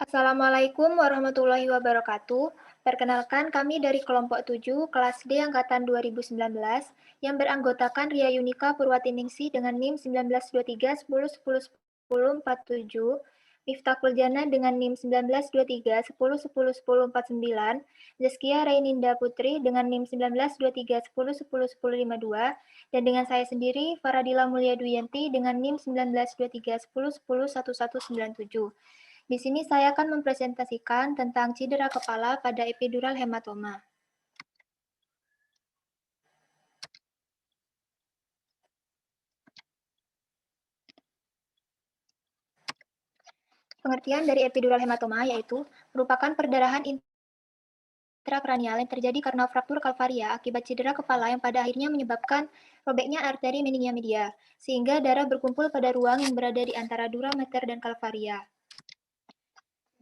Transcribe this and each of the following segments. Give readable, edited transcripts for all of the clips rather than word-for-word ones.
Assalamualaikum warahmatullahi wabarakatuh. Perkenalkan kami dari kelompok 7 kelas D angkatan 2019 yang beranggotakan Ria Yunika Purwatiningsi dengan NIM 1923 10 10 10 47, Miftahul Jana dengan NIM 1923 10 10 10 49, Zaskia Raininda Putri dengan NIM 1923 10 10 10 52, dan dengan saya sendiri Faradila Mulia Duyanti dengan NIM 1923 10 10 1197. Di sini saya akan mempresentasikan tentang cedera kepala pada epidural hematoma. Pengertian dari epidural hematoma yaitu merupakan perdarahan intrakranial yang terjadi karena fraktur kalvaria akibat cedera kepala yang pada akhirnya menyebabkan robeknya arteri meningia media, sehingga darah berkumpul pada ruang yang berada di antara dura mater dan kalvaria.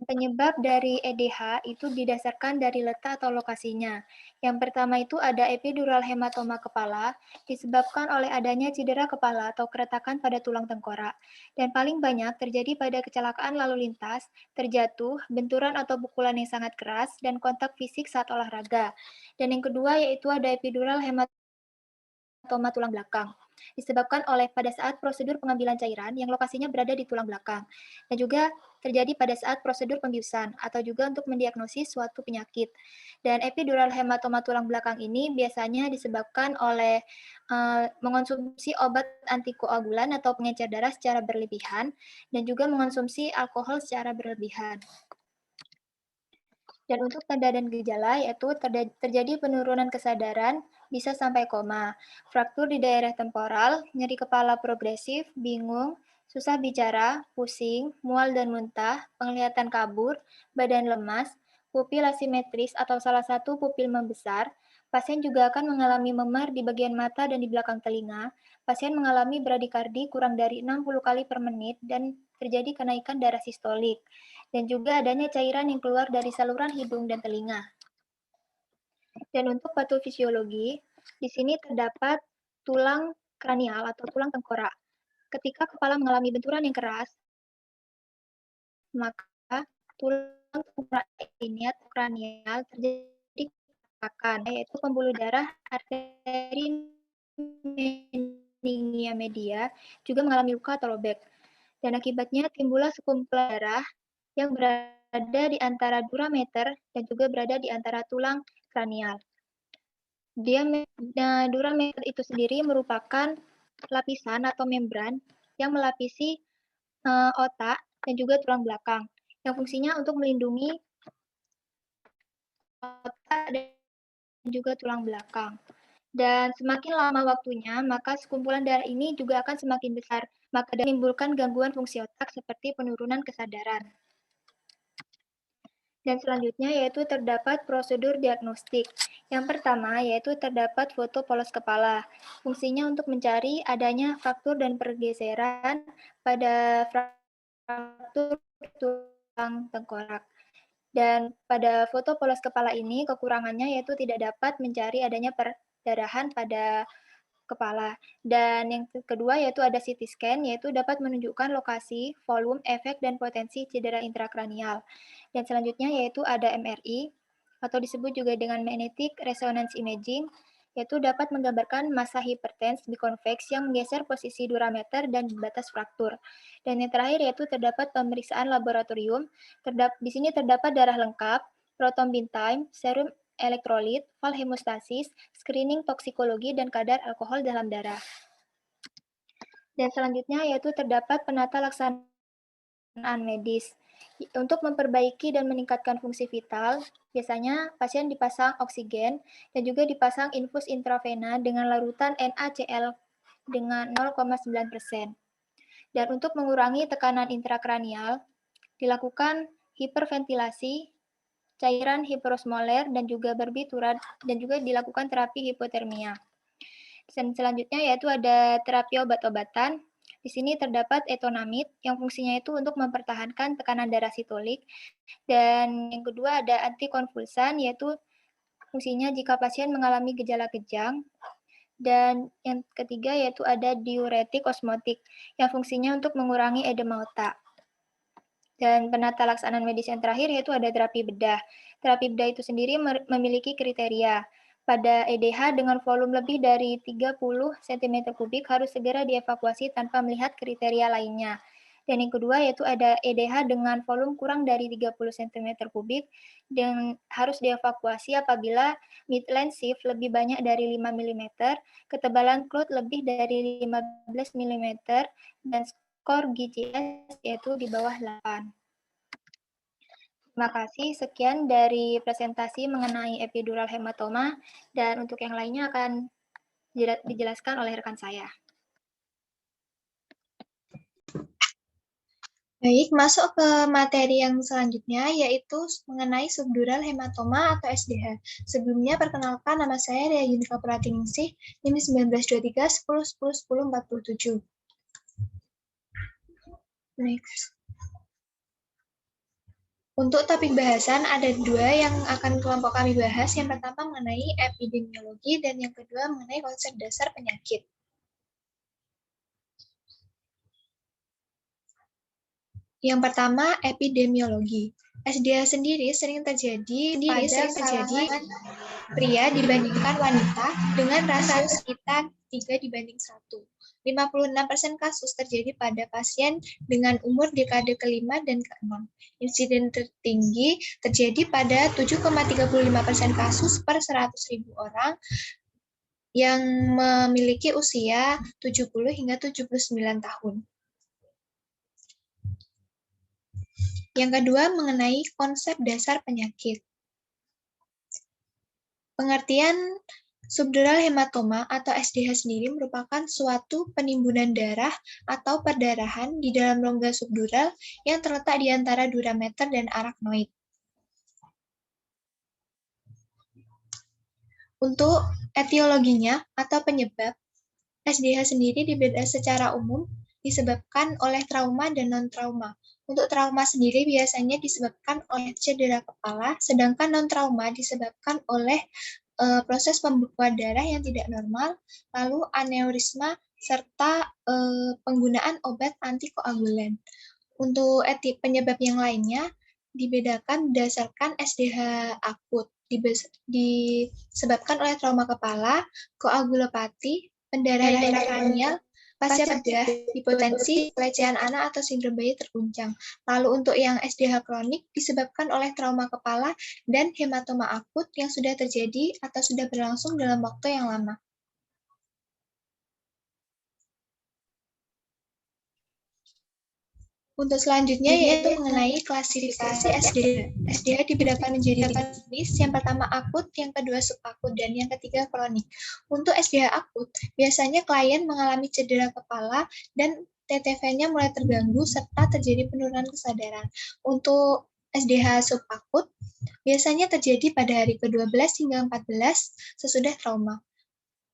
Penyebab dari EDH itu didasarkan dari letak atau lokasinya. Yang pertama itu ada epidural hematoma kepala, disebabkan oleh adanya cedera kepala atau keretakan pada tulang tengkorak. Dan paling banyak terjadi pada kecelakaan lalu lintas, terjatuh, benturan atau pukulan yang sangat keras, dan kontak fisik saat olahraga. Dan yang kedua yaitu ada epidural hematoma tulang belakang, disebabkan oleh pada saat prosedur pengambilan cairan yang lokasinya berada di tulang belakang, dan juga terjadi pada saat prosedur pembiusan atau juga untuk mendiagnosis suatu penyakit. Dan epidural hematoma tulang belakang ini biasanya disebabkan oleh mengonsumsi obat antikoagulan atau pengencer darah secara berlebihan dan juga mengonsumsi alkohol secara berlebihan. Dan untuk tanda dan gejala yaitu terjadi penurunan kesadaran, bisa sampai koma, fraktur di daerah temporal, nyeri kepala progresif, bingung, susah bicara, pusing, mual dan muntah, penglihatan kabur, badan lemas, pupil asimetris atau salah satu pupil membesar. Pasien juga akan mengalami memar di bagian mata dan di belakang telinga. Pasien mengalami bradikardi kurang dari 60 kali per menit dan terjadi kenaikan darah sistolik. Dan juga adanya cairan yang keluar dari saluran hidung dan telinga. Dan untuk patofisiologi, di sini terdapat tulang kranial atau tulang tengkorak. Ketika kepala mengalami benturan yang keras, maka tulang tengkorak ini atau kranial terjadi keretakan, yaitu pembuluh darah arteri meningia media juga mengalami luka atau robek. Dan akibatnya timbullah sekumpulan darah yang berada di antara dura mater dan juga berada di antara tulang kranial. Dura mater itu sendiri merupakan lapisan atau membran yang melapisi otak dan juga tulang belakang, yang fungsinya untuk melindungi otak dan juga tulang belakang. Dan semakin lama waktunya, maka sekumpulan darah ini juga akan semakin besar, maka menimbulkan gangguan fungsi otak seperti penurunan kesadaran. Dan selanjutnya yaitu terdapat prosedur diagnostik. Yang pertama yaitu terdapat foto polos kepala. Fungsinya untuk mencari adanya fraktur dan pergeseran pada fraktur tulang tengkorak. Dan pada foto polos kepala ini kekurangannya yaitu tidak dapat mencari adanya perdarahan pada kepala. Dan yang kedua yaitu ada CT scan, yaitu dapat menunjukkan lokasi, volume, efek, dan potensi cedera intrakranial. Dan selanjutnya yaitu ada MRI, atau disebut juga dengan magnetic resonance imaging, yaitu dapat menggambarkan massa hipertens biconvex yang menggeser posisi durameter dan batas fraktur. Dan yang terakhir yaitu terdapat pemeriksaan laboratorium, di sini terdapat darah lengkap, prothrombin time, serum elektrolit, val hemostasis, screening toksikologi, dan kadar alkohol dalam darah. Dan selanjutnya yaitu terdapat penata laksanaan medis. Untuk memperbaiki dan meningkatkan fungsi vital, biasanya pasien dipasang oksigen dan juga dipasang infus intravena dengan larutan NaCl dengan 0,9%. Dan untuk mengurangi tekanan intrakranial, dilakukan hiperventilasi, cairan hiperosmoler, dan juga barbiturat, dan juga dilakukan terapi hipotermia. Dan selanjutnya yaitu ada terapi obat-obatan. Di sini terdapat etonamid yang fungsinya itu untuk mempertahankan tekanan darah sistolik. Dan yang kedua ada antikonvulsan yaitu fungsinya jika pasien mengalami gejala kejang. Dan yang ketiga yaitu ada diuretik osmotik yang fungsinya untuk mengurangi edema otak. Dan penata laksanaan medis yang terakhir yaitu ada terapi bedah. Terapi bedah itu sendiri memiliki kriteria. Pada EDH dengan volume lebih dari 30 cm3 harus segera dievakuasi tanpa melihat kriteria lainnya. Dan yang kedua yaitu ada EDH dengan volume kurang dari 30 cm3 dan harus dievakuasi apabila midline shift lebih banyak dari 5 mm, ketebalan cloth lebih dari 15 mm, dan skor GCS yaitu di bawah 8. Terima kasih, sekian dari presentasi mengenai epidural hematoma, dan untuk yang lainnya akan dijelaskan oleh rekan saya. Baik, masuk ke materi yang selanjutnya, yaitu mengenai subdural hematoma atau SDH. Sebelumnya, perkenalkan nama saya Ria Yunika Pratiningsih, NIM 1923 10 10 10 47. Next. Untuk topik bahasan, ada dua yang akan kelompok kami bahas. Yang pertama mengenai epidemiologi, dan yang kedua mengenai konsep dasar penyakit. Yang pertama, epidemiologi. SDH sendiri sering terjadi pada kalangan pria dibandingkan wanita dengan rasio sekitar 3:1. 56% kasus terjadi pada pasien dengan umur dekade ke-5 dan ke-6. Insiden tertinggi terjadi pada 7,35% kasus per 100.000 orang yang memiliki usia 70 hingga 79 tahun. Yang kedua mengenai konsep dasar penyakit. Pengertian subdural hematoma atau SDH sendiri merupakan suatu penimbunan darah atau perdarahan di dalam rongga subdural yang terletak di antara durameter dan araknoid. Untuk etiologinya atau penyebab, SDH sendiri dibedah secara umum disebabkan oleh trauma dan non-trauma. Untuk trauma sendiri biasanya disebabkan oleh cedera kepala, sedangkan non-trauma disebabkan oleh proses pembekuan darah yang tidak normal, lalu aneurisma, serta penggunaan obat antikoagulan. Untuk penyebab yang lainnya dibedakan berdasarkan SDH akut, disebabkan oleh trauma kepala, koagulopati, pendarahan intracranial, pasca bedah, hipotensi, pelecehan anak atau sindrom bayi terguncang. Lalu untuk yang SDH kronik disebabkan oleh trauma kepala dan hematoma akut yang sudah terjadi atau sudah berlangsung dalam waktu yang lama. Untuk selanjutnya yaitu mengenai klasifikasi SDH. SDH dibedakan menjadi 3 jenis, yang pertama akut, yang kedua subakut, dan yang ketiga kronik. Untuk SDH akut, biasanya klien mengalami cedera kepala dan TTV-nya mulai terganggu serta terjadi penurunan kesadaran. Untuk SDH subakut, biasanya terjadi pada hari ke-12 hingga 14 sesudah trauma.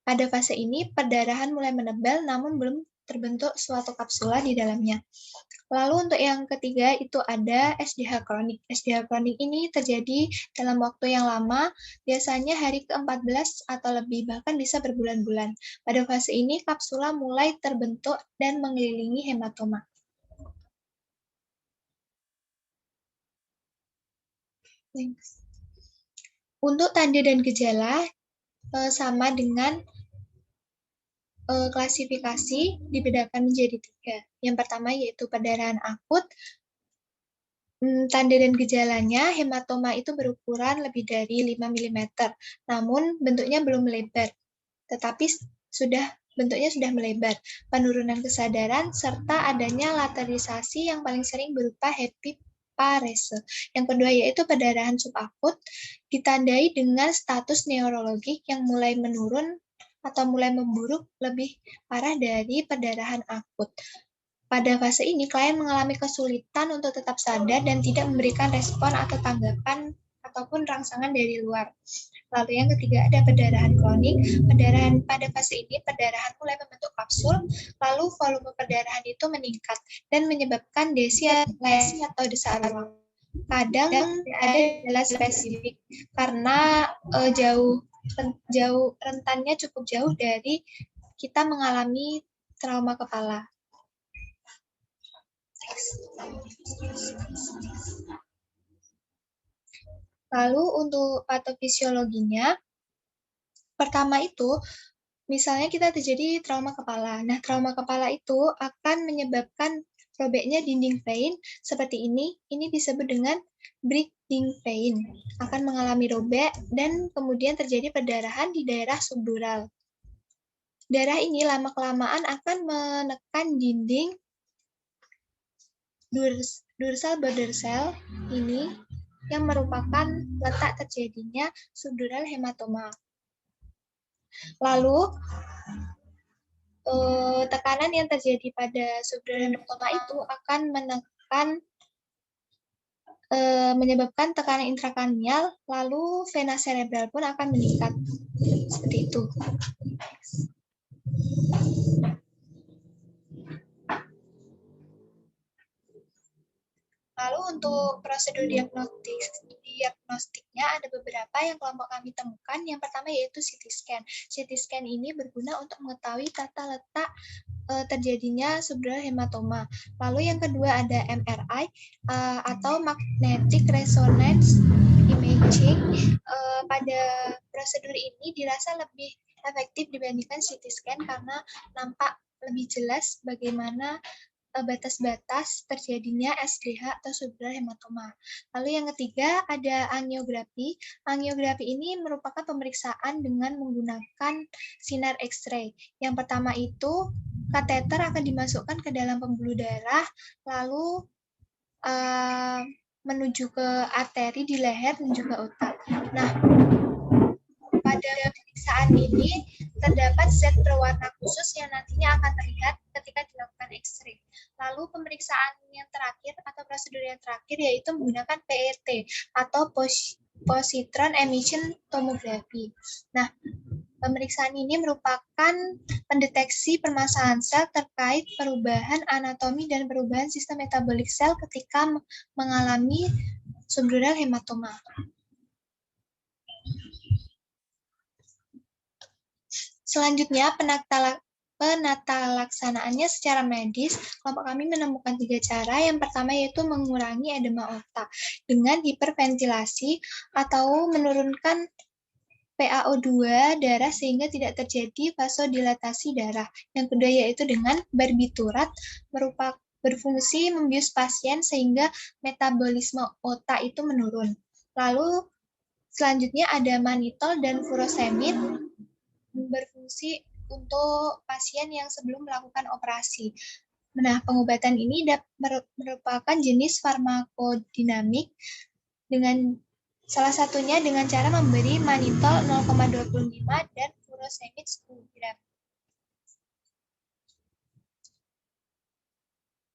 Pada fase ini, perdarahan mulai menebal namun belum terbentuk suatu kapsula di dalamnya. Lalu untuk yang ketiga itu ada SDH kronik. SDH kronik ini terjadi dalam waktu yang lama, biasanya hari ke-14 atau lebih, bahkan bisa berbulan-bulan. Pada fase ini kapsula mulai terbentuk dan mengelilingi hematoma. Thanks. Untuk tanda dan gejala sama dengan klasifikasi dibedakan menjadi 3. Yang pertama yaitu perdarahan akut. Tanda dan gejalanya, hematoma itu berukuran lebih dari 5 mm, namun bentuknya belum melebar, tetapi bentuknya sudah melebar. Penurunan kesadaran serta adanya laterisasi yang paling sering berupa hepiparese. Yang kedua yaitu perdarahan subakut, ditandai dengan status neurologik yang mulai menurun atau mulai memburuk lebih parah dari perdarahan akut. Pada fase ini, klien mengalami kesulitan untuk tetap sadar dan tidak memberikan respon atau tanggapan ataupun rangsangan dari luar. Lalu yang ketiga ada perdarahan kronik. Perdarahan pada fase ini, perdarahan mulai membentuk kapsul, lalu volume perdarahan itu meningkat dan menyebabkan lesi atau desak ruang. Kadang ada gejala spesifik karena rentannya cukup jauh dari kita mengalami trauma kepala. Lalu untuk patofisiologinya, pertama itu, misalnya kita terjadi trauma kepala. Nah, trauma kepala itu akan menyebabkan robeknya dinding vein seperti ini. Ini disebut dengan breathing vein. Akan mengalami robek dan kemudian terjadi perdarahan di daerah subdural. Darah ini lama-kelamaan akan menekan dinding dorsal border cell ini yang merupakan letak terjadinya subdural hematoma. Lalu, tekanan yang terjadi pada subdural hematoma itu akan menyebabkan tekanan intrakranial, lalu vena cerebral pun akan meningkat. Seperti itu. Lalu untuk prosedur diagnostiknya ada beberapa yang kelompok kami temukan. Yang pertama yaitu CT scan. CT scan ini berguna untuk mengetahui tata letak terjadinya subdural hematoma. Lalu yang kedua ada MRI atau magnetic resonance imaging. Pada prosedur ini dirasa lebih efektif dibandingkan CT scan karena nampak lebih jelas bagaimana batas-batas terjadinya SDH atau subdural hematoma. Lalu yang ketiga ada angiografi. Angiografi ini merupakan pemeriksaan dengan menggunakan sinar X-ray. Yang pertama itu kateter akan dimasukkan ke dalam pembuluh darah, lalu menuju ke arteri di leher dan juga otak. Nah, pada pemeriksaan ini terdapat zat berwarna khusus yang nantinya akan terlihat ketika dilakukan X-ray. Lalu pemeriksaan yang terakhir atau prosedur yang terakhir yaitu menggunakan PET atau positron emission tomography. Nah, pemeriksaan ini merupakan pendeteksi permasalahan sel terkait perubahan anatomi dan perubahan sistem metabolik sel ketika mengalami subdural hematoma. Selanjutnya, penata laksanaannya secara medis, kelompok kami menemukan 3 cara. Yang pertama yaitu mengurangi edema otak dengan hiperventilasi atau menurunkan PaO2 darah sehingga tidak terjadi vasodilatasi darah. Yang kedua yaitu dengan barbiturat berfungsi membius pasien sehingga metabolisme otak itu menurun. Lalu selanjutnya ada mannitol dan furosemid berfungsi untuk pasien yang sebelum melakukan operasi. Nah, pengobatan ini merupakan jenis farmakodinamik dengan salah satunya dengan cara memberi mannitol 0,25 dan furosemid 10 gram.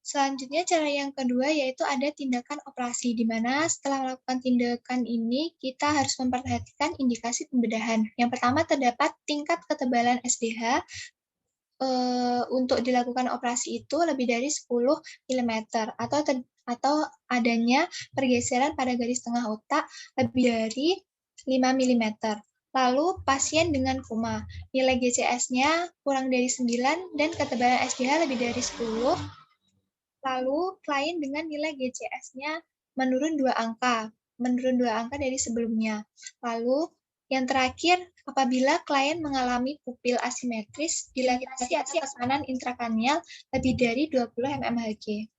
Selanjutnya cara yang kedua yaitu ada tindakan operasi, di mana setelah melakukan tindakan ini kita harus memperhatikan indikasi pembedahan. Yang pertama terdapat tingkat ketebalan SDH untuk dilakukan operasi itu lebih dari 10 mm atau adanya pergeseran pada garis tengah otak lebih dari 5 mm. Lalu pasien dengan koma, nilai GCS-nya kurang dari 9 dan ketebalan SDH lebih dari 10. Lalu klien dengan nilai GCS-nya menurun 2 angka dari sebelumnya. Lalu yang terakhir, apabila klien mengalami pupil asimetris, dilatasi tekanan intrakranial lebih dari 20 mmHg.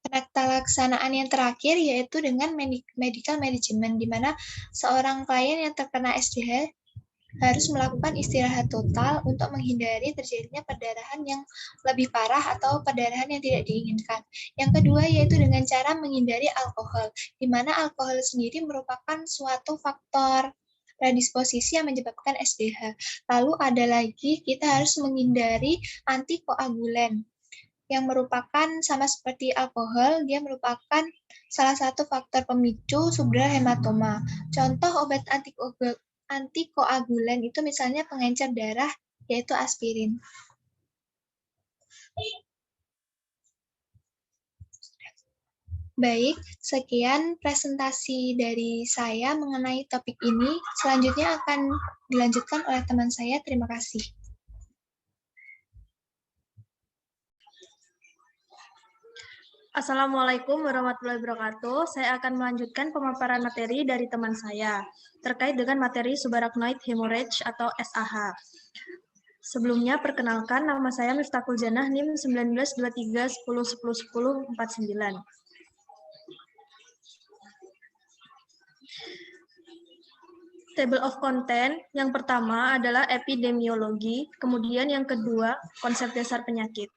Penata laksanaan yang terakhir yaitu dengan medical management, di mana seorang klien yang terkena SDH harus melakukan istirahat total untuk menghindari terjadinya perdarahan yang lebih parah atau perdarahan yang tidak diinginkan. Yang kedua yaitu dengan cara menghindari alkohol, di mana alkohol sendiri merupakan suatu faktor predisposisi yang menyebabkan SDH. Lalu ada lagi kita harus menghindari antikoagulan, yang merupakan sama seperti alkohol, dia merupakan salah satu faktor pemicu subdural hematoma. Contoh obat antikoagulan itu misalnya pengencer darah, yaitu aspirin. Baik, sekian presentasi dari saya mengenai topik ini. Selanjutnya akan dilanjutkan oleh teman saya. Terima kasih. Assalamualaikum warahmatullahi wabarakatuh. Saya akan melanjutkan pemaparan materi dari teman saya terkait dengan materi subarachnoid hemorrhage atau SAH. Sebelumnya, perkenalkan, nama saya Miftahul Janah, NIM 192310101049. Table of content, yang pertama adalah epidemiologi, kemudian yang kedua, konsep dasar penyakit.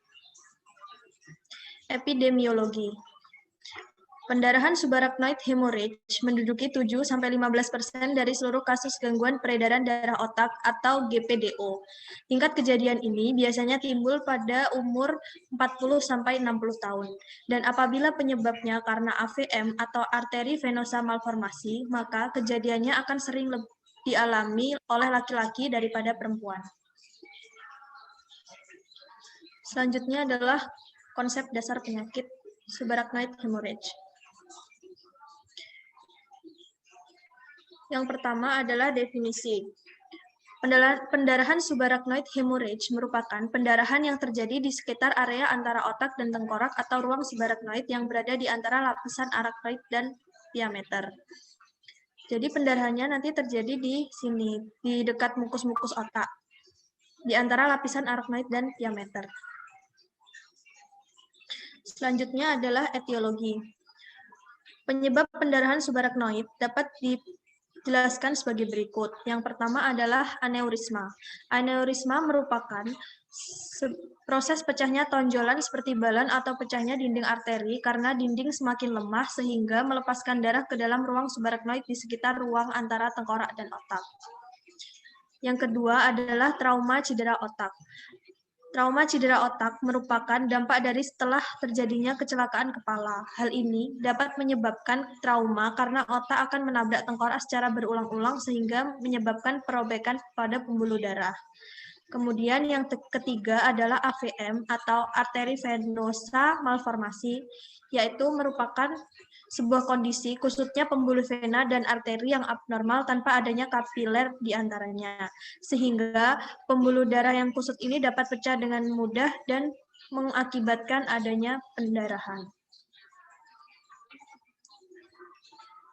Epidemiologi. Pendarahan subarachnoid hemorrhage menduduki 7-15% dari seluruh kasus gangguan peredaran darah otak atau GPDO. Tingkat kejadian ini biasanya timbul pada umur 40-60 tahun. Dan apabila penyebabnya karena AVM atau arteri venosa malformasi, maka kejadiannya akan sering dialami oleh laki-laki daripada perempuan. Selanjutnya adalah konsep dasar penyakit subarachnoid hemorrhage. Yang pertama adalah definisi. Pendarahan subarachnoid hemorrhage merupakan pendarahan yang terjadi di sekitar area antara otak dan tengkorak atau ruang subarachnoid yang berada di antara lapisan arachnoid dan diameter. Jadi pendarahannya nanti terjadi di sini, di dekat mukus-mukus otak, di antara lapisan arachnoid dan diameter. Selanjutnya adalah etiologi. Penyebab pendarahan subarachnoid dapat dijelaskan sebagai berikut. Yang pertama adalah aneurisma. Aneurisma merupakan proses pecahnya tonjolan seperti balan atau pecahnya dinding arteri karena dinding semakin lemah sehingga melepaskan darah ke dalam ruang subarachnoid di sekitar ruang antara tengkorak dan otak. Yang kedua adalah trauma cedera otak. Trauma cedera otak merupakan dampak dari setelah terjadinya kecelakaan kepala. Hal ini dapat menyebabkan trauma karena otak akan menabrak tengkorak secara berulang-ulang sehingga menyebabkan perobekan pada pembuluh darah. Kemudian yang ketiga adalah AVM atau arteri venosa malformasi, yaitu merupakan sebuah kondisi khususnya pembuluh vena dan arteri yang abnormal tanpa adanya kapiler di antaranya, sehingga pembuluh darah yang kusut ini dapat pecah dengan mudah dan mengakibatkan adanya pendarahan.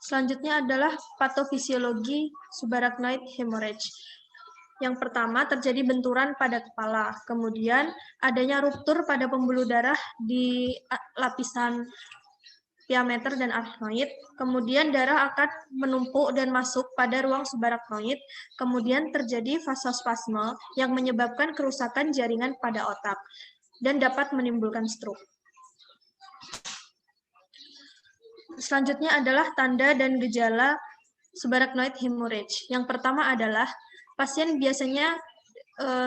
Selanjutnya adalah patofisiologi subarachnoid hemorrhage. Yang pertama terjadi benturan pada kepala, kemudian adanya ruptur pada pembuluh darah di lapisan diameter dan arachnoid, kemudian darah akan menumpuk dan masuk pada ruang subarachnoid, kemudian terjadi vasospasme yang menyebabkan kerusakan jaringan pada otak dan dapat menimbulkan stroke. Selanjutnya adalah tanda dan gejala subarachnoid hemorrhage. Yang pertama adalah pasien biasanya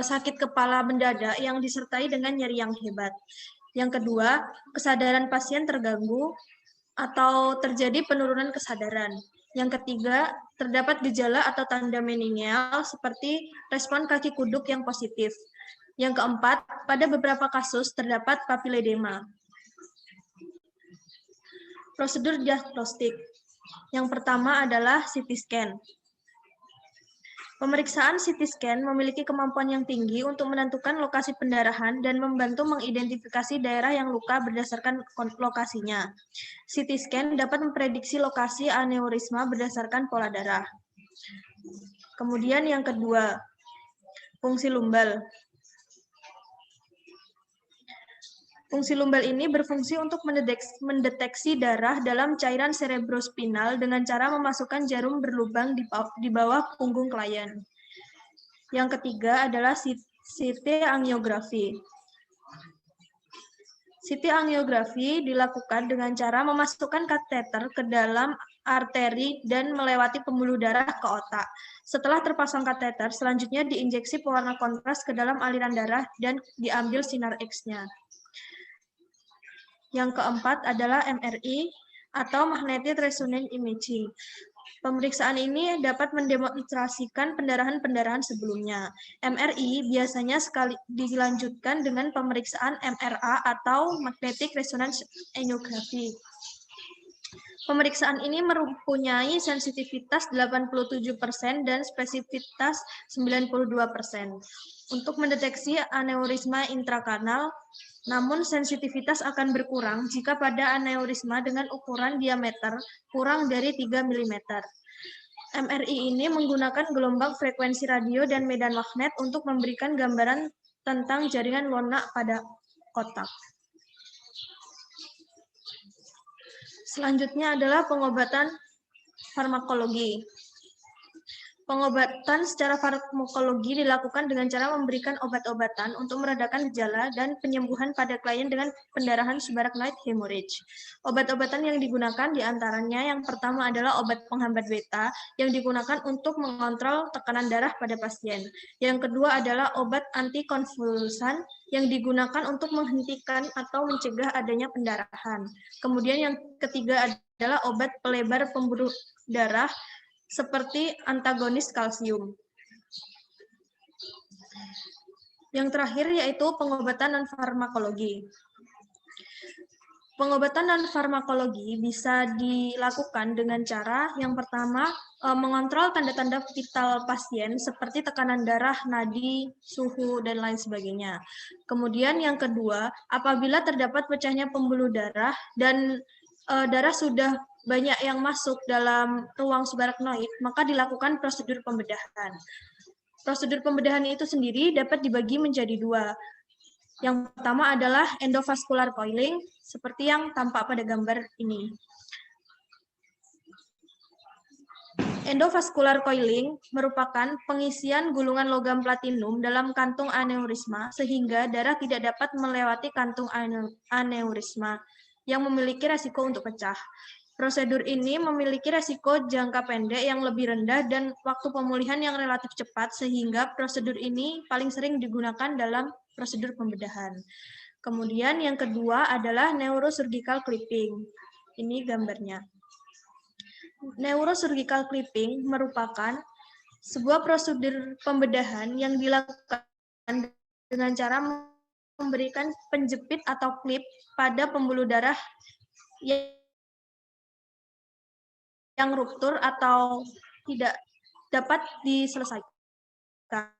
sakit kepala mendadak yang disertai dengan nyeri yang hebat. Yang kedua, kesadaran pasien terganggu atau terjadi penurunan kesadaran. Yang ketiga, terdapat gejala atau tanda meningeal seperti respon kaki kuduk yang positif. Yang keempat, pada beberapa kasus terdapat papiledema. Prosedur diagnostik. Yang pertama adalah CT scan. Pemeriksaan CT scan memiliki kemampuan yang tinggi untuk menentukan lokasi pendarahan dan membantu mengidentifikasi daerah yang luka berdasarkan lokasinya. CT scan dapat memprediksi lokasi aneurisma berdasarkan pola darah. Kemudian yang kedua, fungsi lumbal. Fungsi lumbal ini berfungsi untuk mendeteksi darah dalam cairan cerebrospinal dengan cara memasukkan jarum berlubang di bawah punggung klien. Yang ketiga adalah CT angiografi. CT angiografi dilakukan dengan cara memasukkan kateter ke dalam arteri dan melewati pembuluh darah ke otak. Setelah terpasang kateter, selanjutnya diinjeksi pewarna kontras ke dalam aliran darah dan diambil sinar X-nya. Yang keempat adalah MRI atau Magnetic Resonance Imaging. Pemeriksaan ini dapat mendemonstrasikan pendarahan-pendarahan sebelumnya. MRI biasanya dilanjutkan dengan pemeriksaan MRA atau Magnetic Resonance Angiography. Pemeriksaan ini mempunyai sensitivitas 87% dan spesifitas 92% untuk mendeteksi aneurisma intrakanal, namun sensitivitas akan berkurang jika pada aneurisma dengan ukuran diameter kurang dari 3 mm. MRI ini menggunakan gelombang frekuensi radio dan medan magnet untuk memberikan gambaran tentang jaringan lunak pada otak. Selanjutnya adalah pengobatan farmakologi. Pengobatan secara farmakologi dilakukan dengan cara memberikan obat-obatan untuk meredakan gejala dan penyembuhan pada klien dengan pendarahan subarachnoid hemorrhage. Obat-obatan yang digunakan diantaranya yang pertama adalah obat penghambat beta yang digunakan untuk mengontrol tekanan darah pada pasien. Yang kedua adalah obat antikonvulsan yang digunakan untuk menghentikan atau mencegah adanya pendarahan. Kemudian yang ketiga adalah obat pelebar pembuluh darah seperti antagonis kalsium. Yang terakhir yaitu pengobatan non-farmakologi. Pengobatan non-farmakologi bisa dilakukan dengan cara yang pertama, mengontrol tanda-tanda vital pasien seperti tekanan darah, nadi, suhu, dan lain sebagainya. Kemudian yang kedua, apabila terdapat pecahnya pembuluh darah dan darah sudah banyak yang masuk dalam ruang subarachnoid, maka dilakukan prosedur pembedahan. Prosedur pembedahan itu sendiri dapat dibagi menjadi dua. Yang pertama adalah endovascular coiling, seperti yang tampak pada gambar ini. Endovascular coiling merupakan pengisian gulungan logam platinum dalam kantung aneurisma sehingga darah tidak dapat melewati kantung aneurisma yang memiliki resiko untuk pecah. Prosedur ini memiliki resiko jangka pendek yang lebih rendah dan waktu pemulihan yang relatif cepat sehingga prosedur ini paling sering digunakan dalam prosedur pembedahan. Kemudian yang kedua adalah neurosurgical clipping. Ini gambarnya. Neurosurgical clipping merupakan sebuah prosedur pembedahan yang dilakukan dengan cara memberikan penjepit atau klip pada pembuluh darah yang ruptur atau tidak dapat diselesaikan.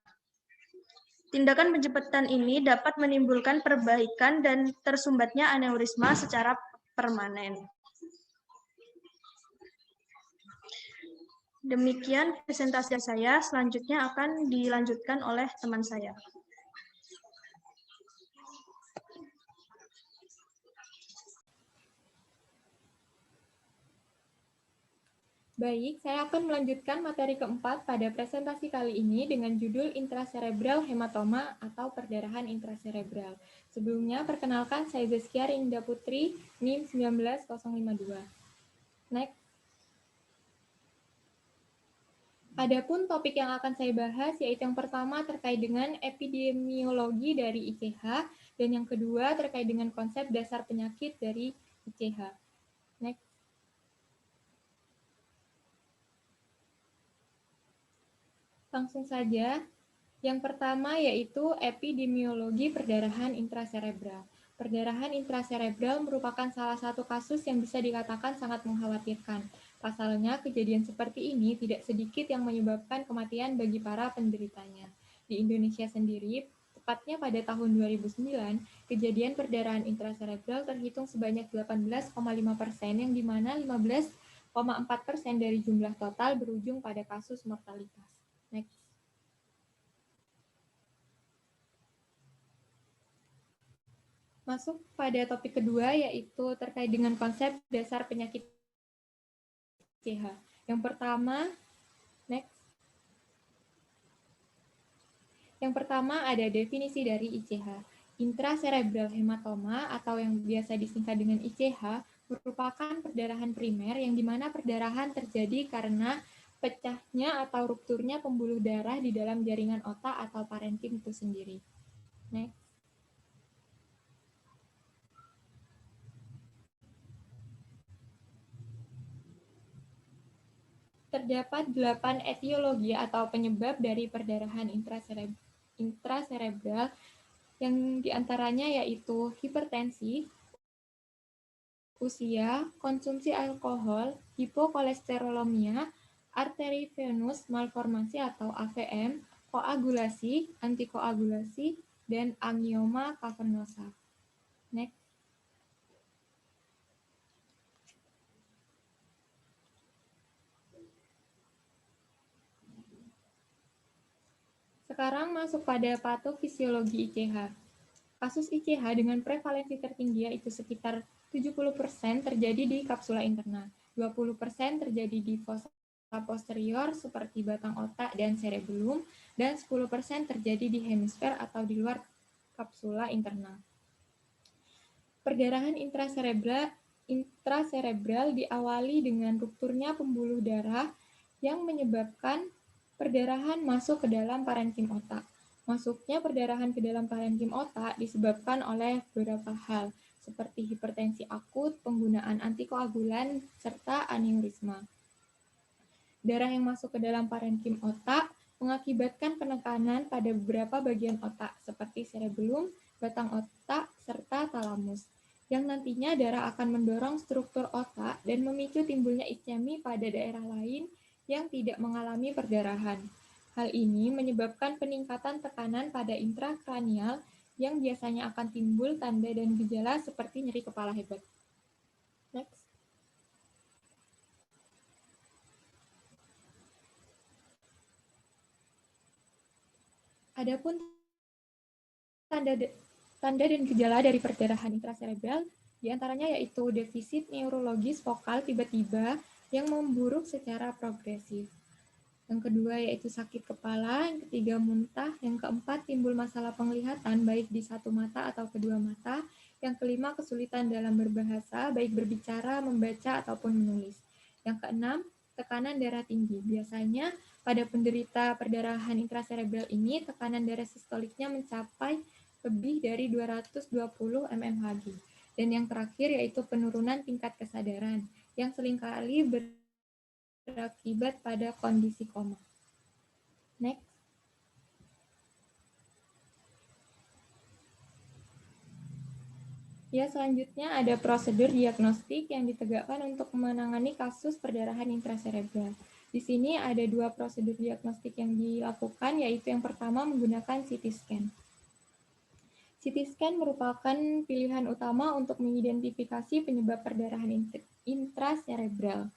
Tindakan penjepitan ini dapat menimbulkan perbaikan dan tersumbatnya aneurisma secara permanen. Demikian presentasi saya, selanjutnya akan dilanjutkan oleh teman saya. Baik, saya akan melanjutkan materi keempat pada presentasi kali ini dengan judul intracerebral hematoma atau perdarahan intracerebral. Sebelumnya, perkenalkan saya Zaskia Rinda Putri, NIM 19052. Next. Adapun topik yang akan saya bahas yaitu yang pertama terkait dengan epidemiologi dari ICH dan yang kedua terkait dengan konsep dasar penyakit dari ICH. Next. Langsung saja, yang pertama yaitu epidemiologi perdarahan intracerebral. Perdarahan intracerebral merupakan salah satu kasus yang bisa dikatakan sangat mengkhawatirkan. Pasalnya, kejadian seperti ini tidak sedikit yang menyebabkan kematian bagi para penderitanya. Di Indonesia sendiri, tepatnya pada tahun 2009, kejadian perdarahan intracerebral terhitung sebanyak 18,5%, yang dimana 15,4% dari jumlah total berujung pada kasus mortalitas. Next. Masuk pada topik kedua, yaitu terkait dengan konsep dasar penyakit ICH. Yang pertama, next. Yang pertama ada definisi dari ICH. Intracerebral hematoma atau yang biasa disingkat dengan ICH merupakan perdarahan primer yang dimana perdarahan terjadi karena pecahnya atau rupturnya pembuluh darah di dalam jaringan otak atau parenkim itu sendiri. Next. Terdapat 8 etiologi atau penyebab dari perdarahan intracerebral yang diantaranya yaitu hipertensi, usia, konsumsi alkohol, hipokolesterolemia, arterivenous malformasi atau AVM, koagulasi, antikoagulasi, dan angioma cavernosa. Next. Sekarang masuk pada patofisiologi ICH. Kasus ICH dengan prevalensi tertinggi yaitu sekitar 70% terjadi di kapsula interna, 20% terjadi di fossa posterior seperti batang otak dan cerebellum, dan 10% terjadi di hemisfer atau di luar kapsula interna. Perdarahan intraserebral diawali dengan rupturnya pembuluh darah yang menyebabkan perdarahan masuk ke dalam parenkim otak. Masuknya perdarahan ke dalam parenkim otak disebabkan oleh beberapa hal, seperti hipertensi akut, penggunaan antikoagulan, serta aneurisma. Darah yang masuk ke dalam parenkim otak mengakibatkan penekanan pada beberapa bagian otak, seperti cerebellum, batang otak, serta talamus, yang nantinya darah akan mendorong struktur otak dan memicu timbulnya iskemi pada daerah lain yang tidak mengalami perdarahan. Hal ini menyebabkan peningkatan tekanan pada intrakranial yang biasanya akan timbul tanda dan gejala seperti nyeri kepala hebat. Next. Adapun tanda dan gejala dari perdarahan intraserebral diantaranya yaitu defisit neurologis vokal tiba-tiba yang memburuk secara progresif. Yang kedua yaitu sakit kepala, yang ketiga muntah, yang keempat timbul masalah penglihatan baik di satu mata atau kedua mata, yang kelima kesulitan dalam berbahasa, baik berbicara, membaca, ataupun menulis. Yang keenam, tekanan darah tinggi. Biasanya pada penderita perdarahan intraserebral ini tekanan darah sistoliknya mencapai lebih dari 220 mmHg. Dan yang terakhir yaitu penurunan tingkat kesadaran yang seringkali berakibat pada kondisi koma. Next. Ya, selanjutnya ada prosedur diagnostik yang ditegakkan untuk menangani kasus perdarahan intraserebral. Di sini ada dua prosedur diagnostik yang dilakukan, yaitu yang pertama menggunakan CT scan. CT scan merupakan pilihan utama untuk mengidentifikasi penyebab perdarahan intraserebral.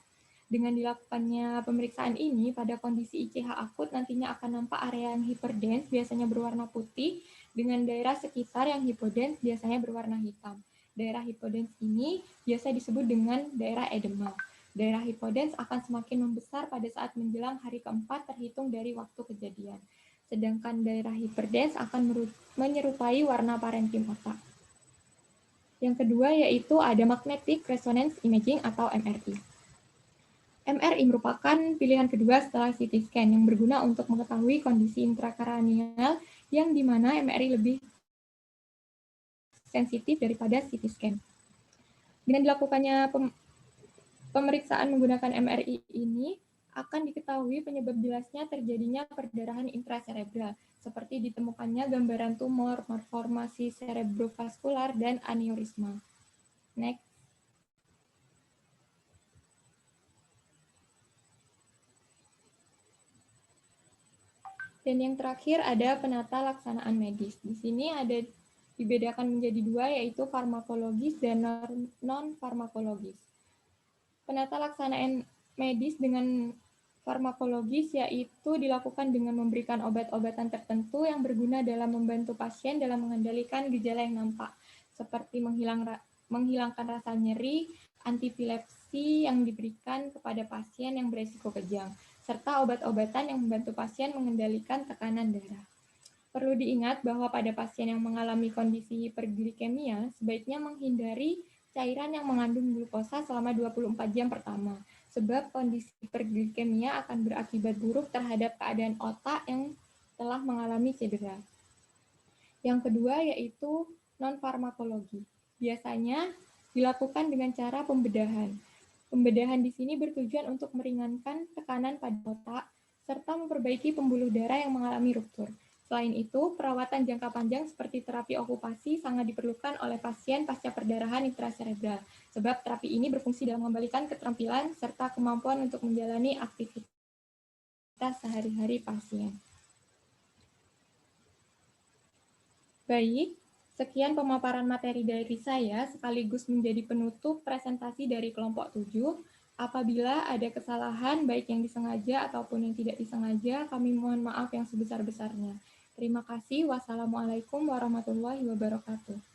Dengan dilakukannya pemeriksaan ini, pada kondisi ICH akut nantinya akan nampak area yang hiperdens, biasanya berwarna putih, dengan daerah sekitar yang hipodens, biasanya berwarna hitam. Daerah hipodens ini biasa disebut dengan daerah edema. Daerah hipodens akan semakin membesar pada saat menjelang hari keempat terhitung dari waktu kejadian. Sedangkan daerah hiperdens akan menyerupai warna parenkim otak. Yang kedua yaitu ada magnetic resonance imaging atau MRI. MRI merupakan pilihan kedua setelah CT scan yang berguna untuk mengetahui kondisi intrakranial yang di mana MRI lebih sensitif daripada CT scan. Dengan dilakukannya pemeriksaan menggunakan MRI ini akan diketahui penyebab jelasnya terjadinya perdarahan intraserebral, seperti ditemukannya gambaran tumor, malformasi cerebrovaskular, dan aneurisma. Next. Dan yang terakhir ada penata laksanaan medis. Di sini ada dibedakan menjadi dua, yaitu farmakologis dan non-farmakologis. Penata laksanaan medis dengan farmakologis yaitu dilakukan dengan memberikan obat-obatan tertentu yang berguna dalam membantu pasien dalam mengendalikan gejala yang nampak, seperti menghilangkan rasa nyeri, antipilepsi yang diberikan kepada pasien yang beresiko kejang, serta obat-obatan yang membantu pasien mengendalikan tekanan darah. Perlu diingat bahwa pada pasien yang mengalami kondisi hiperglikemia, sebaiknya menghindari cairan yang mengandung glukosa selama 24 jam pertama, sebab kondisi hiperglikemia akan berakibat buruk terhadap keadaan otak yang telah mengalami cedera. Yang kedua yaitu non-farmakologi. Biasanya dilakukan dengan cara pembedahan. Pembedahan di sini bertujuan untuk meringankan tekanan pada otak serta memperbaiki pembuluh darah yang mengalami ruptur. Selain itu, perawatan jangka panjang seperti terapi okupasi sangat diperlukan oleh pasien pasca perdarahan intraserebral, sebab terapi ini berfungsi dalam mengembalikan keterampilan serta kemampuan untuk menjalani aktivitas sehari-hari pasien. Baik, sekian pemaparan materi dari saya sekaligus menjadi penutup presentasi dari kelompok 7. Apabila ada kesalahan baik yang disengaja ataupun yang tidak disengaja, kami mohon maaf yang sebesar-besarnya. Terima kasih. Wassalamualaikum warahmatullahi wabarakatuh.